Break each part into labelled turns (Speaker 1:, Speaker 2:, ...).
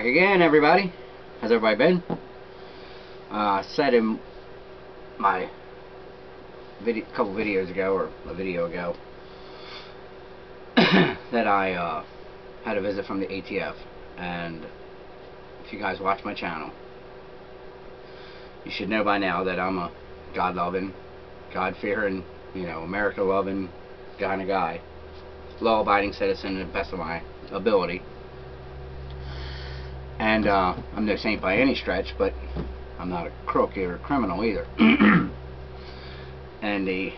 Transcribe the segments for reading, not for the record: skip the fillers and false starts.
Speaker 1: Back again, everybody. How's everybody been? I said in my couple videos ago, or a video ago, that I had a visit from the ATF, and if you guys watch my channel, you should know by now that I'm a God-loving, God-fearing, America-loving kind of guy, law-abiding citizen to the best of my ability. And I'm no saint by any stretch, but I'm not a crook or a criminal either. And the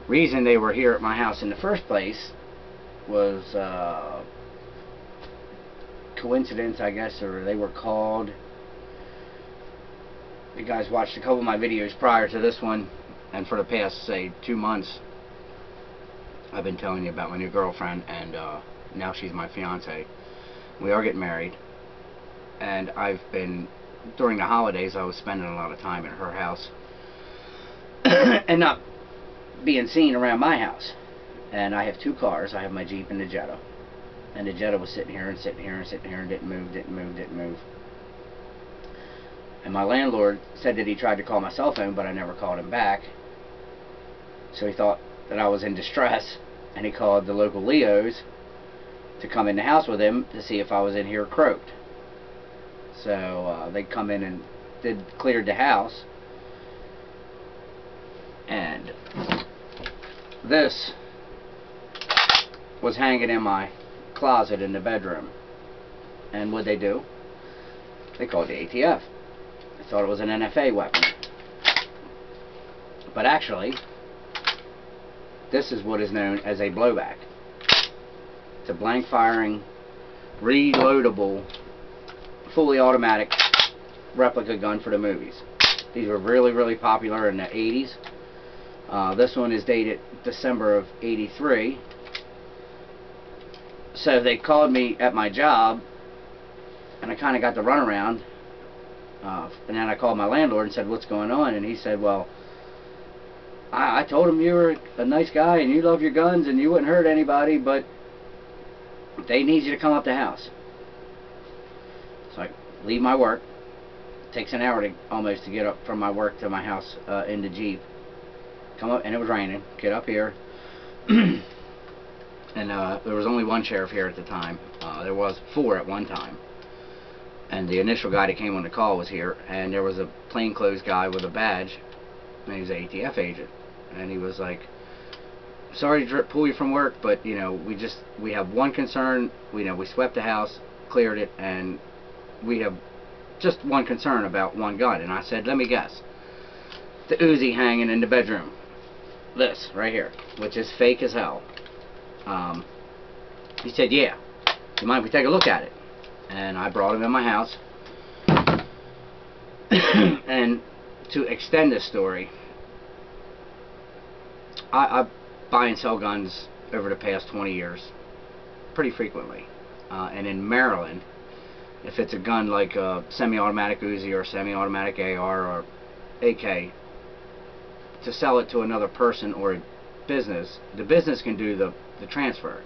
Speaker 1: reason they were here at my house in the first place was coincidence, I guess, or they were called. You guys watched a couple of my videos prior to this one, and for the past, say, 2 months, I've been telling you about my new girlfriend, and now she's my fiance. We are getting married, and I've been, during the holidays, I was spending a lot of time at her house and not being seen around my house. And I have 2 cars. I have my Jeep and the Jetta, and the Jetta was sitting here and sitting here and sitting here and didn't move. And my landlord said that he tried to call my cell phone, but I never called him back, so he thought that I was in distress, and he called the local Leos to come in the house with him to see if I was in here croaked. So they come in and cleared the house, and this was hanging in my closet in the bedroom. And what they do? They called the ATF. I thought it was an NFA weapon, but actually this is what is known as a blowback. It's a blank firing, reloadable, fully automatic replica gun for the movies. These were really popular in the 80s. This one is dated December of '83. So they called me at my job, and I kind of got the runaround. And then I called my landlord and said, "What's going on?" And he said, "Well, I told him you were a nice guy and you love your guns and you wouldn't hurt anybody, but they need you to come up the house." So I leave my work. It takes an hour almost to get up from my work to my house in the Jeep. Come up, and it was raining. Get up here. And there was only 1 sheriff here at the time. There was 4 at one time. And the initial guy that came on the call was here, and there was a plainclothes guy with a badge, and he was an ATF agent. And he was like, "Sorry to pull you from work, but we have one concern. We swept the house, cleared it, and we have just one concern about one gun." And I said, "Let me guess. The Uzi hanging in the bedroom. This right here, which is fake as hell." He said, "Yeah. You mind if we take a look at it?" And I brought him in my house. And to extend this story, I buy and sell guns over the past 20 years pretty frequently. And in Maryland, if it's a gun like a semi-automatic Uzi or semi-automatic AR or AK, to sell it to another person or a business, the business can do the transfer.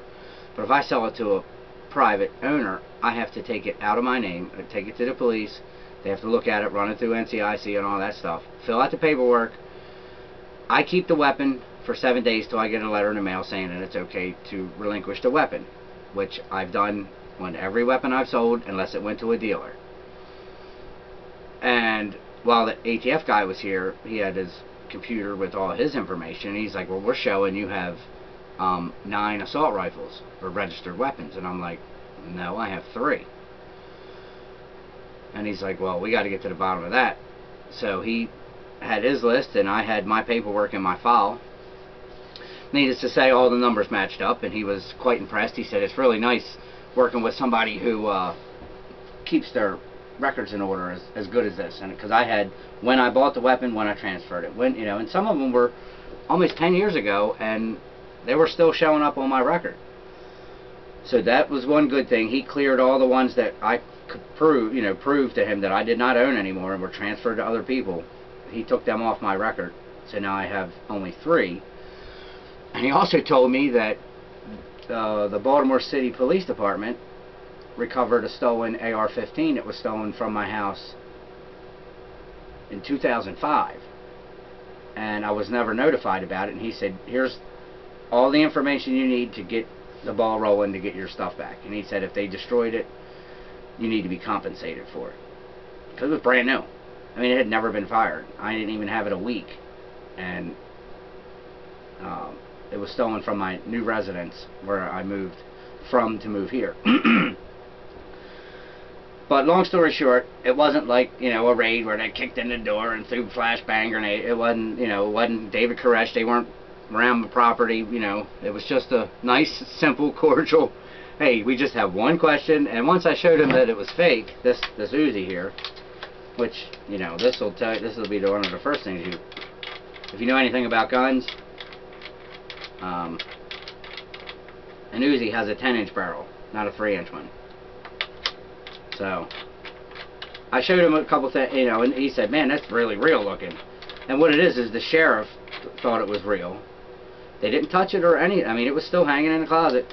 Speaker 1: But if I sell it to a private owner, I have to take it out of my name, take it to the police. They have to look at it, run it through NCIC and all that stuff, fill out the paperwork. I keep the weapon for 7 days till I get a letter in the mail saying that it's okay to relinquish the weapon, which I've done on every weapon I've sold unless it went to a dealer. And while the ATF guy was here, he had his computer with all his information. He's like, "Well, we're showing you have 9 assault rifles or registered weapons." And I'm like, "No, I have 3. And he's like, "Well, we got to get to the bottom of that." So he had his list, and I had my paperwork in my file. Needless to say, all the numbers matched up, and he was quite impressed. He said, "It's really nice working with somebody who keeps their records in order as good as this." And because I had when I bought the weapon, when I transferred it, when and some of them were almost 10 years ago, and they were still showing up on my record. So that was one good thing. He cleared all the ones that I could prove to him that I did not own anymore and were transferred to other people. He took them off my record. So now I have only 3. And he also told me that the Baltimore City Police Department recovered a stolen AR-15 that was stolen from my house in 2005, and I was never notified about it. And he said, here's all the information you need to get the ball rolling to get your stuff back. And he said if they destroyed it, you need to be compensated for it, because it was brand new. I mean, it had never been fired. I didn't even have it a week, and it was stolen from my new residence where I moved from to move here. But long story short, it wasn't like, you know, a raid where they kicked in the door and threw flashbang grenade. It wasn't, you know, it wasn't David Koresh. They weren't around the property, you know. It was just a nice, simple, cordial, hey, we just have one question. And once I showed him that it was fake, this Uzi here, which, you know, this will be one of the first things you, if you know anything about guns, an Uzi has a 10-inch barrel, not a 3-inch one. So I showed him a couple things, you know, and he said, man, that's really real looking. And what it is the sheriff thought it was real. They didn't touch it or any, I mean, it was still hanging in the closet.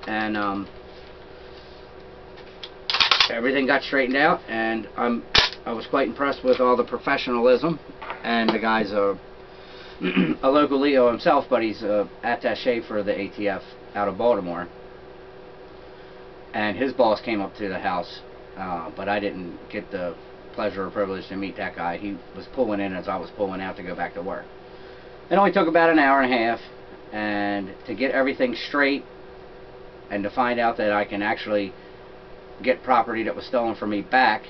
Speaker 1: And everything got straightened out, and I was quite impressed with all the professionalism. And the guy's a local Leo himself, but he's attaché for the ATF out of Baltimore. And his boss came up to the house, but I didn't get the pleasure or privilege to meet that guy. He was pulling in as I was pulling out to go back to work. It only took about an hour and a half, and to get everything straight and to find out that I can actually get property that was stolen from me back.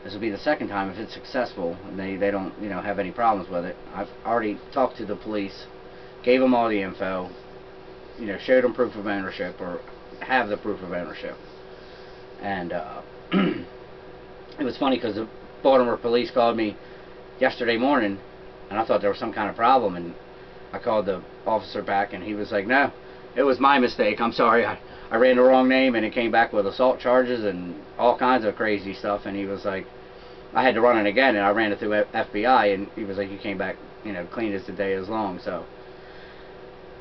Speaker 1: This will be the second time if it's successful and they don't, you know, have any problems with it. I've already talked to the police, gave them all the info, you know, showed them proof of ownership, or have the proof of ownership. And it was funny because the Baltimore police called me yesterday morning, and I thought there was some kind of problem, and I called the officer back, and he was like, no, it was my mistake, I'm sorry, I ran the wrong name, and it came back with assault charges and all kinds of crazy stuff. And he was like, I had to run it again, and I ran it through FBI, and he was like, you came back, you know, clean as the day is long. So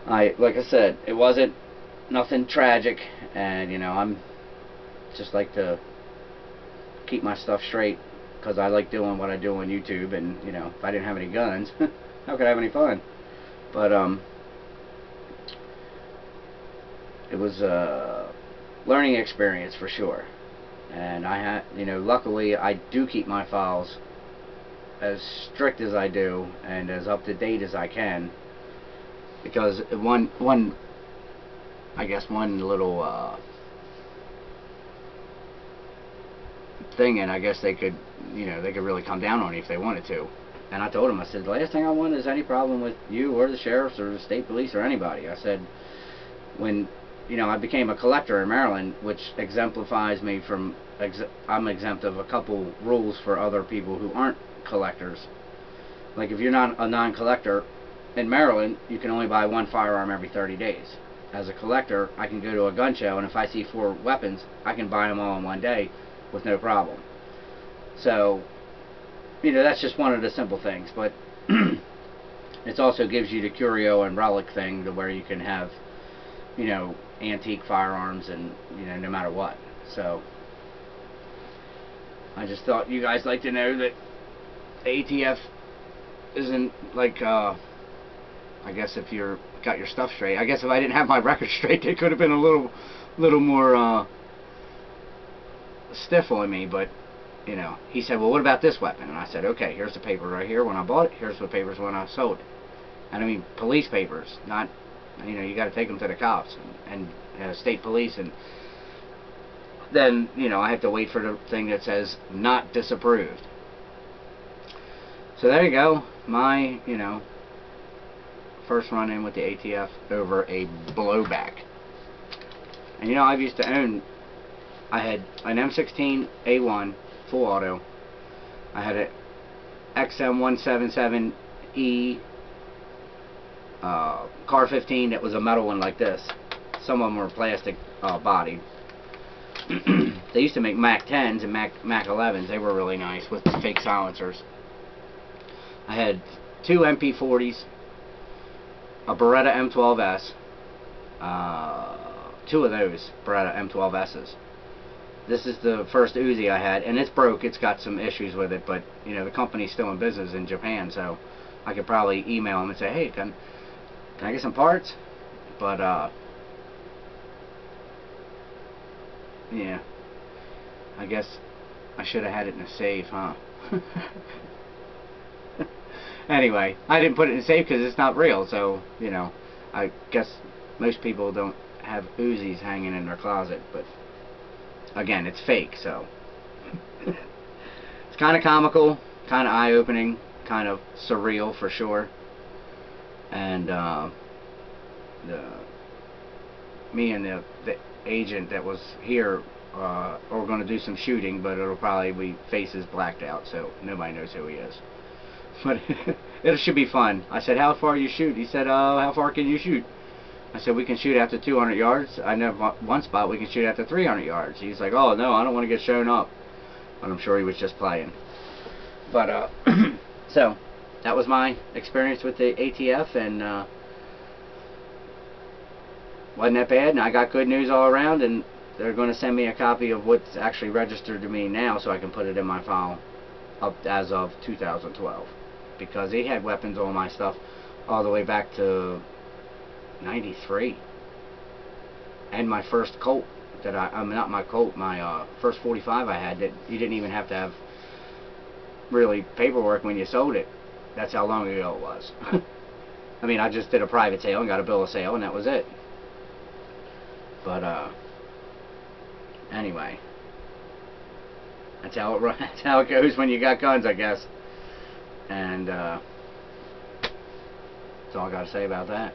Speaker 1: like I said, it wasn't nothing tragic, and you know, I'm just like to keep my stuff straight because I like doing what I do on YouTube. And you know, if I didn't have any guns, how could I have any fun? But it was a learning experience for sure. And I had, you know, luckily I do keep my files as strict as I do and as up to date as I can, because I guess one little thing, and I guess they could, you know, they could really come down on you if they wanted to. And I told him, I said, the last thing I want is any problem with you or the sheriffs or the state police or anybody. I said, when, you know, I became a collector in Maryland, which exemplifies me from, I'm exempt of a couple rules for other people who aren't collectors. Like, if you're not a non-collector in Maryland, you can only buy one firearm every 30 days. As a collector, I can go to a gun show, and if I see 4 weapons, I can buy them all in one day with no problem. So, you know, that's just one of the simple things. But it also gives you the curio and relic thing to where you can have, you know, antique firearms, and you know, no matter what. So I just thought you guys like to know that ATF isn't like I guess if you're got your stuff straight. I guess if I didn't have my record straight, they could have been a little more stiff on me. But you know, he said, well, what about this weapon? And I said, okay, here's the paper right here when I bought it, here's the papers when I sold it. And I mean police papers, not, you know, you got to take them to the cops and state police, and then, you know, I have to wait for the thing that says not disapproved. So there you go, my, you know, first run in with the ATF over a blowback. And you know, I've used to own, I had an M16A1 full auto, I had a XM177E Car 15 that was a metal one like this. Some of them were plastic bodied. They used to make Mac 10s and Mac 11s. They were really nice with fake silencers. I had 2 MP40s, a Beretta M12S, 2 of those Beretta M12Ss, This is the first Uzi I had, and it's broke. It's got some issues with it, but you know the company's still in business in Japan, so I could probably email them and say, hey, can I get some parts? But yeah, I guess I should have had it in a safe, huh? Anyway, I didn't put it in a safe because it's not real, so you know, I guess most people don't have Uzis hanging in their closet, but again, it's fake, so it's kind of comical, kind of eye-opening, kind of surreal for sure. And me and the agent that was here are going to do some shooting, but it'll probably be faces blacked out, so nobody knows who he is. But it should be fun. I said, how far you shoot? He said, how far can you shoot? I said, we can shoot after 200 yards. I know one spot we can shoot after 300 yards. He's like, oh no, I don't want to get shown up. But I'm sure he was just playing. But so that was my experience with the ATF, and wasn't that bad. And I got good news all around, and they're going to send me a copy of what's actually registered to me now, so I can put it in my file up as of 2012, because he had weapons on my stuff all the way back to 93, and my first Colt that I mean, not my Colt, my first 45 I had, that you didn't even have to have really paperwork when you sold it. That's how long ago it was. I mean, I just did a private sale and got a bill of sale, and that was it. But anyway, that's how it goes when you got guns, I guess. And that's all I got to say about that.